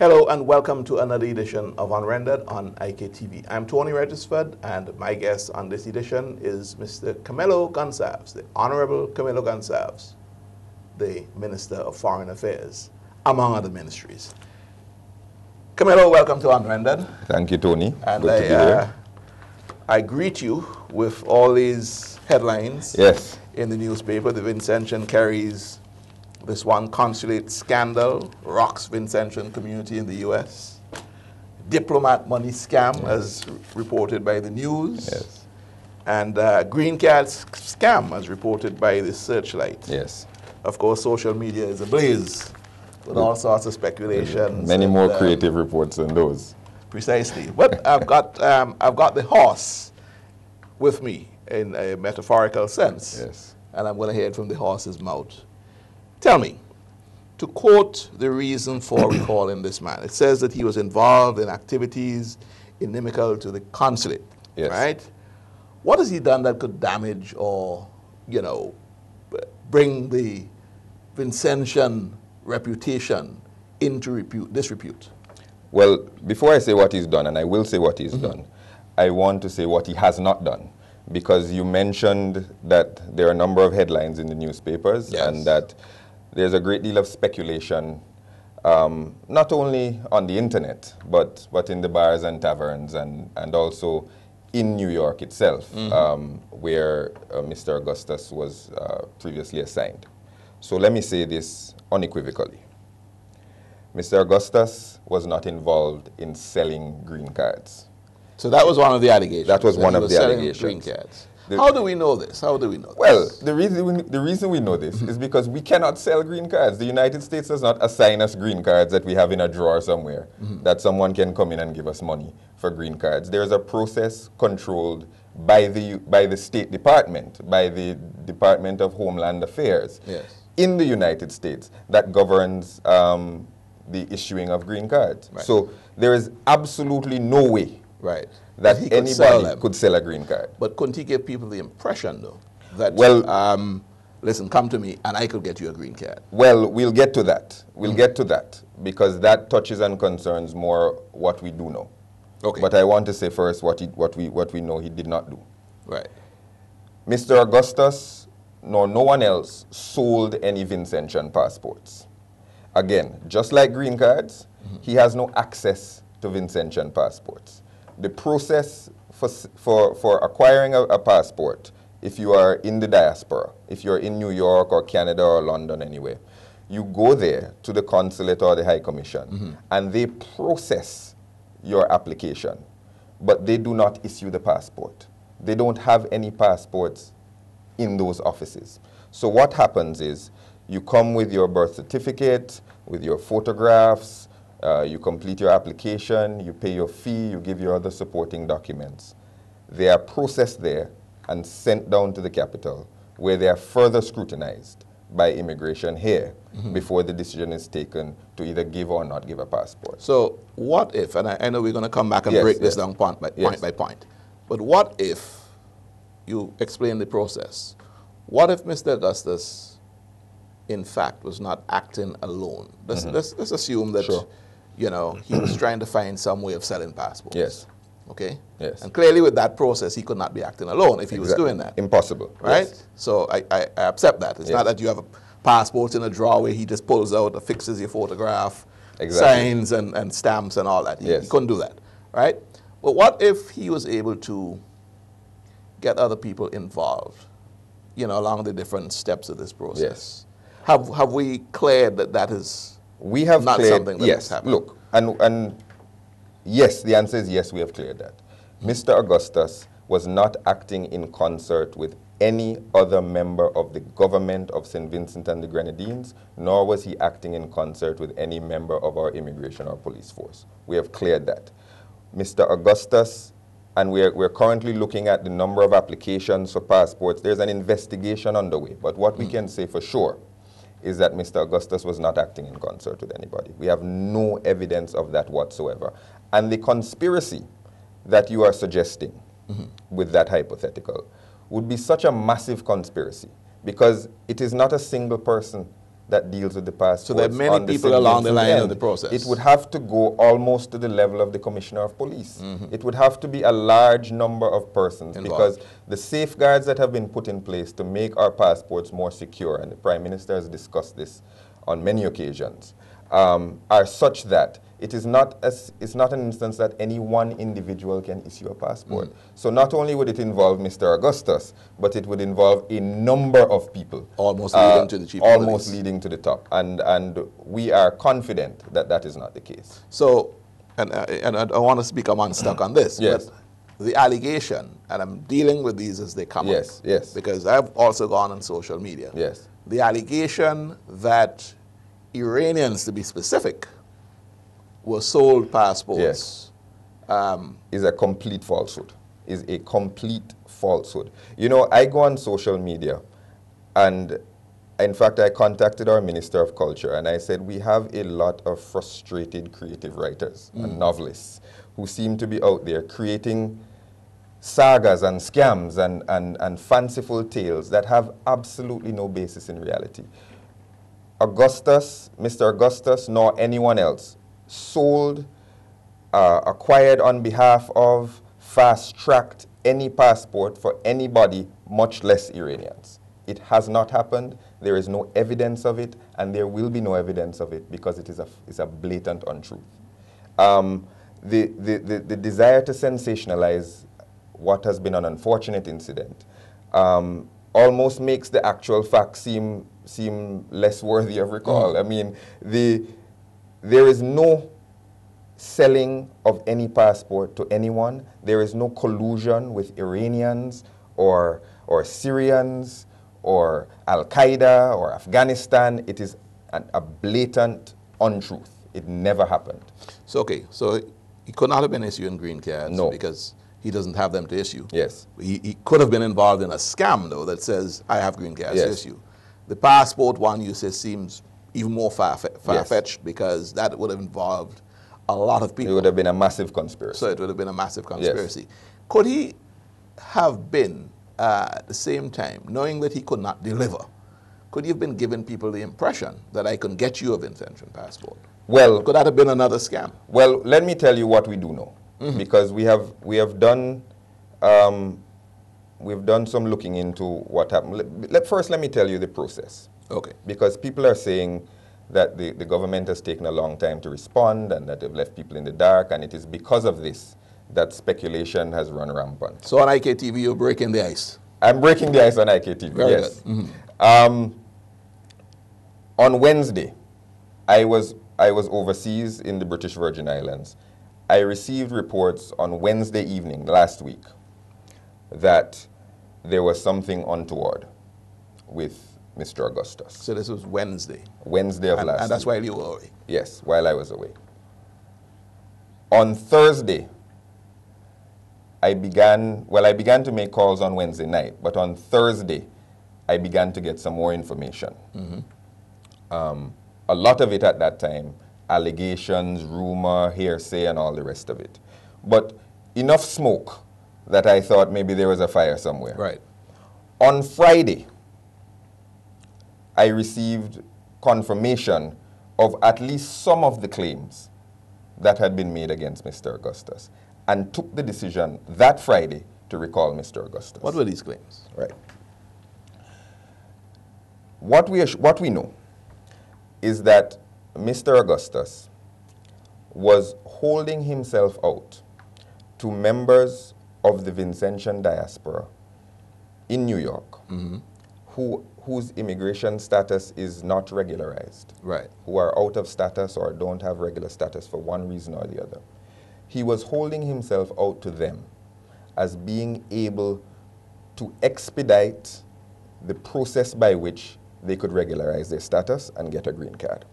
Hello and welcome to another edition of Unrendered on IKtv. I'm Tony Regisford, and my guest on this edition is Mr. Camillo Gonsalves, the Honorable Camillo Gonsalves, the Minister of Foreign Affairs, among other ministries. Camillo, welcome to Unrendered. Thank you, Tony. And Good to be here. I greet you with all these headlines in the newspaper. The Vincentian carries this one: consulate scandal rocks Vincentian community in the U.S. Diplomat money scam, as reported by the news. And green card scam, as reported by the Searchlight. Of course, social media is ablaze with all sorts of speculations. Many more creative reports than those. Precisely. But I've got the horse with me in a metaphorical sense. And I'm going to hear it from the horse's mouth. Tell me, to quote the reason for recalling this man, it says that he was involved in activities inimical to the consulate, right? What has he done that could damage or, you know, bring the Vincentian reputation into disrepute? Well, before I say what he's done, and I will say what he's done, I want to say what he has not done. Because you mentioned that there are a number of headlines in the newspapers and that there's a great deal of speculation, not only on the internet, but in the bars and taverns and also in New York itself, where Mr. Augustus was previously assigned. So let me say this unequivocally. Mr. Augustus was not involved in selling green cards. So that was one of the allegations. That was one of the allegations. Green cards. How do we know this? How do we know this? Well, the reason we know this is because we cannot sell green cards. The United States does not assign us green cards that we have in a drawer somewhere, that someone can come in and give us money for green cards. There's a process controlled by the State Department, by the Department of Homeland Affairs in the United States that governs the issuing of green cards. So there is absolutely no way that anybody could sell a green card. But couldn't he give people the impression, though, that, well, listen, come to me and I could get you a green card? Well, we'll get to that. We'll get to that, because that touches and concerns more what we do know. But I want to say first what we know he did not do. Mr. Augustus, nor no one else, sold any Vincentian passports. Again, just like green cards, he has no access to Vincentian passports. The process for acquiring a passport, if you are in the diaspora, if you're in New York or Canada or London anywhere, you go there to the consulate or the High Commission, and they process your application, but they do not issue the passport. They don't have any passports in those offices. So what happens is, you come with your birth certificate, with your photographs, you complete your application, you pay your fee, you give your other supporting documents. They are processed there and sent down to the capital, where they are further scrutinized by immigration here before the decision is taken to either give or not give a passport. So what if, and I know we're going to come back and break this down point by point, but what if, you explain the process, what if Mr. Augustus, in fact, was not acting alone? Let's assume that, you know, he was trying to find some way of selling passports. And clearly with that process, he could not be acting alone if he was doing that. Impossible. Right? So I accept that. It's not that you have a passport in a drawer where he just pulls out, affixes your photograph, signs and stamps and all that. He couldn't do that. Right? But what if he was able to get other people involved, you know, along the different steps of this process? Have we cleared that is not something that has happened? Look, and yes, the answer is yes, we have cleared that. Mr. Augustus was not acting in concert with any other member of the government of St. Vincent and the Grenadines, nor was he acting in concert with any member of our immigration or police force. We have cleared that. Mr. Augustus, and we're currently looking at the number of applications for passports. There's an investigation underway, but what we can say for sure is that Mr. Augustus was not acting in concert with anybody. We have no evidence of that whatsoever. And the conspiracy that you are suggesting with that hypothetical would be such a massive conspiracy, because it is not a single person that deals with the passports. So there are many people along the line of the process. It would have to go almost to the level of the Commissioner of Police. It would have to be a large number of persons because the safeguards that have been put in place to make our passports more secure, and the Prime Minister has discussed this on many occasions, are such that it's not an instance that any one individual can issue a passport. So not only would it involve Mr. Augustus, but it would involve a number of people. Almost leading to the chief of police. Almost leading to the top. And we are confident that that is not the case. So, and I want to become unstuck on this. Yes. But the allegation, and I'm dealing with these as they come up. Yes. Because I've also gone on social media. Yes. The allegation that Iranians, to be specific, were sold passports. Is a complete falsehood. Is a complete falsehood. You know, I go on social media, and in fact, I contacted our Minister of Culture, and I said, we have a lot of frustrated creative writers and novelists who seem to be out there creating sagas and scams and fanciful tales that have absolutely no basis in reality. Mr. Augustus, nor anyone else sold, acquired on behalf of, fast-tracked any passport for anybody, much less Iranians. It has not happened. There is no evidence of it, and there will be no evidence of it because it is a blatant untruth. The desire to sensationalize what has been an unfortunate incident almost makes the actual fact seem less worthy of recall. I mean, there is no selling of any passport to anyone. There is no collusion with Iranians or Syrians or Al-Qaeda or Afghanistan. It is a blatant untruth. It never happened. So, okay, so he could not have been issuing green cards because he doesn't have them to issue. Yes. He could have been involved in a scam, though, that says, I have green cards to issue. The passport one, you say, seems even more far-fetched because that would have involved a lot of people. It would have been a massive conspiracy. So it would have been a massive conspiracy. Yes. Could he have been, at the same time, knowing that he could not deliver, could he have been giving people the impression that I can get you a Vincentian passport? Well, could that have been another scam? Well, let me tell you what we do know, because we have done we've done some looking into what happened. First, let me tell you the process. Okay. Because people are saying that the government has taken a long time to respond and that they've left people in the dark, and it is because of this that speculation has run rampant. So on IKtv, you're breaking the ice? I'm breaking the ice on IKtv, yes. Very good. On Wednesday, I was overseas in the British Virgin Islands. I received reports on Wednesday evening last week that there was something untoward with Mr. Augustus. So this was Wednesday? Wednesday of last week. And that's while you were away? Yes, while I was away. On Thursday, I began to make calls on Wednesday night, but on Thursday, I began to get some more information. A lot of it at that time, allegations, rumor, hearsay, and all the rest of it. But enough smoke that I thought maybe there was a fire somewhere. Right. On Friday, I received confirmation of at least some of the claims that had been made against Mr. Augustus, and took the decision that Friday to recall Mr. Augustus. What were these claims? Right. What we know is that Mr. Augustus was holding himself out to members of the Vincentian diaspora in New York, whose immigration status is not regularized, who are out of status or don't have regular status for one reason or the other. He was holding himself out to them as being able to expedite the process by which they could regularize their status and get a green card.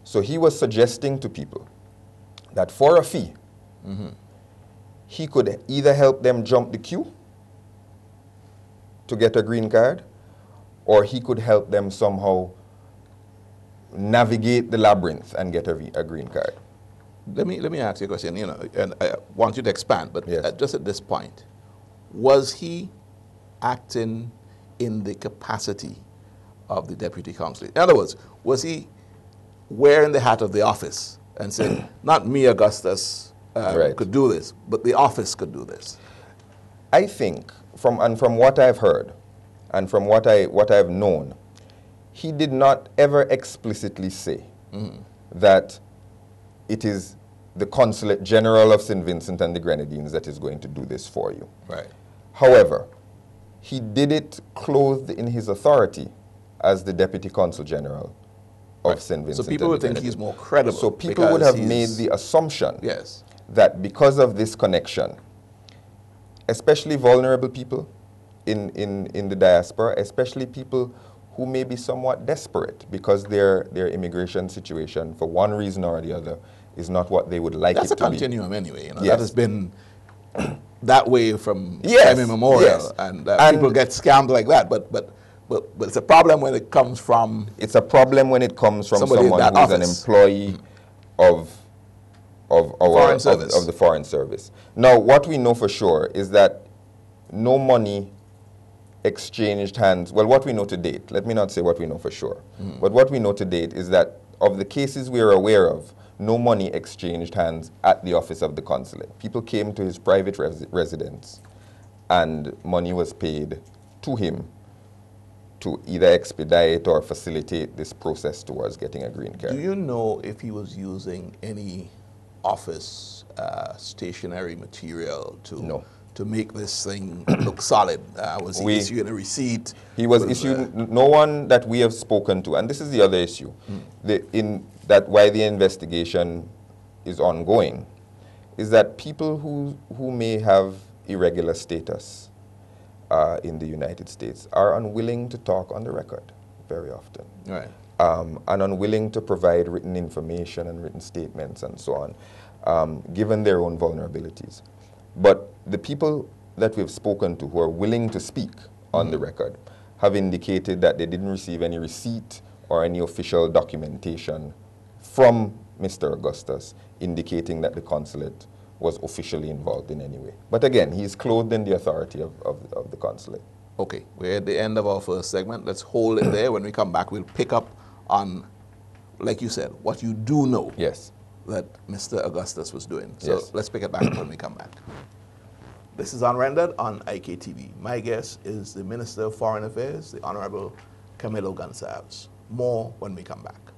So he was suggesting to people that for a fee, he could either help them jump the queue to get a green card, or he could help them somehow navigate the labyrinth and get a green card. Let me ask you a question, and I want you to expand, but just at this point, was he acting in the capacity of the deputy consulate? In other words, was he wearing the hat of the office and saying, not me, Augustus, could do this, but the office could do this? I think, from what I've heard, and from what I've known, he did not ever explicitly say that it is the Consulate General of St. Vincent and the Grenadines that is going to do this for you. Right. However, he did it clothed in his authority as the Deputy Consul General of St. Vincent. So people would think he's more credible. So people would have made the assumption that because of this connection, especially vulnerable people in the diaspora, especially people who may be somewhat desperate because their immigration situation, for one reason or the other, is not what they would like it to be. That's a continuum anyway. You know, that has been that way from time immemorial, and people get scammed like that. But it's a problem when it comes from. It's a problem when it comes from someone who's an employee of the Foreign Service. Now, what we know for sure is that no money exchanged hands. Well, what we know to date, let me not say what we know for sure, but what we know to date is that of the cases we are aware of, no money exchanged hands at the office of the consulate. People came to his private residence and money was paid to him to either expedite or facilitate this process towards getting a green card. Do you know if he was using any office stationery material to make this thing look solid? Was he issuing a receipt? He was issuing, no one that we have spoken to, and this is the other issue, why the investigation is ongoing, is that people who may have irregular status in the United States are unwilling to talk on the record very often. Right. And unwilling to provide written information and written statements and so on, given their own vulnerabilities. But the people that we've spoken to who are willing to speak on the record have indicated that they didn't receive any receipt or any official documentation from Mr. Augustus indicating that the consulate was officially involved in any way. But again, he's clothed in the authority of the consulate. Okay, we're at the end of our first segment. Let's hold it there. When we come back, we'll pick up on, like you said, what you do know. Yes. That Mr. Augustus was doing. So let's pick it back when we come back. This is Unrendered on IKtv. My guest is the Minister of Foreign Affairs, the Honorable Camillo Gonsalves. More when we come back.